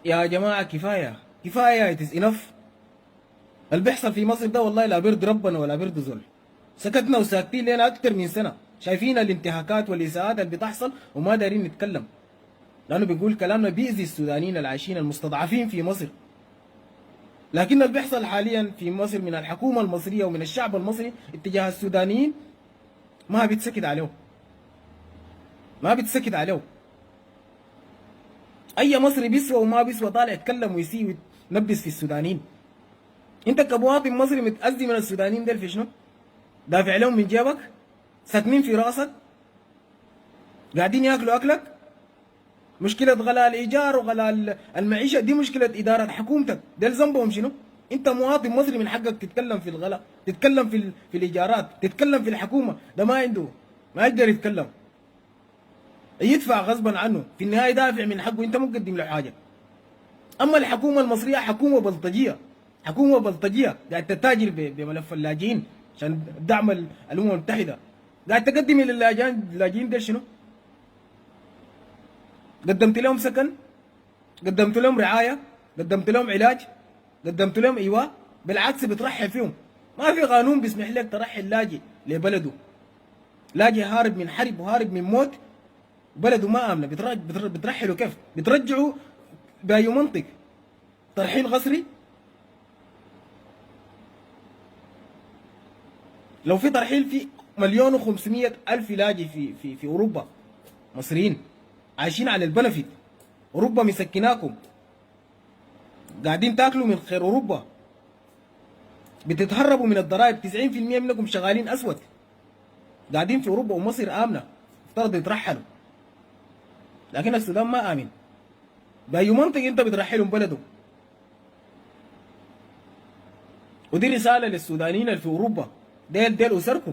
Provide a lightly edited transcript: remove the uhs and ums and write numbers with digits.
يا جماعة كفاية كفاية، it is enough. اللي بيحصل في مصر ده والله لا بيرضي ربنا ولا بيرضي زول. سكتنا وساكتين لنا أكتر من سنة، شايفين الانتهاكات والإساءات اللي بتحصل وما دارين نتكلم، لأنه بيقول كلامنا بيأذي السودانيين العايشين المستضعفين في مصر. لكن اللي بيحصل حاليا في مصر من الحكومة المصرية ومن الشعب المصري اتجاه السودانيين ما بيتسكت عليه، ما بيتسكت عليه. أي مصري بيسوى وما بيسوى طالع يتكلم ويسيء وينبس في السودانيين. أنت كمواطن مصري متأذي من السودانيين ديل في شنو؟ دافع لهم من جيبك؟ ساكنين في راسك؟ قاعدين ياكلوا أكلك؟ مشكلة غلاء الإيجار وغلاء المعيشة دي مشكلة إدارة حكومتك، ده ذنبهم شنو؟ أنت مواطن مصري من حقك تتكلم في الغلاء، تتكلم في الإيجارات، تتكلم في الحكومة، ده ما عنده، ما يقدر يتكلم. يدفع غصبا عنه، في النهاية دافع من حقه، أنت مو مقدم له حاجة. أما الحكومة المصرية حكومة بلطجية، حكومة بلطجية قاعد تتاجر بملف اللاجئين عشان دعم الأمم المتحدة، قاعد تقدم للاجئين ده شنو؟ قدمت لهم سكن، قدمت لهم رعايه، قدمت لهم علاج، قدمت لهم ايواء؟ بالعكس بترحل فيهم. ما في قانون بيسمح لك ترحل لاجئ لبلده، لاجئ هارب من حرب وهارب من موت، بلده ما امنه، بترحله كيف؟ بترجعه باي منطق؟ ترحيل قسري؟ لو في ترحيل في 1,500,000 لاجئ في اوروبا مصريين عايشين على البنفيت، اوروبا مسكناكم، قاعدين تاكلوا من خير اوروبا، بتتهربوا من الضرائب، 90% منكم شغالين اسود، قاعدين في اوروبا ومصر امنه، افترض يترحلوا. لكن السودان ما امن، باي منطق انت بترحلهم بلده؟ ودي رساله للسودانيين اللي في اوروبا، ديل اسركم.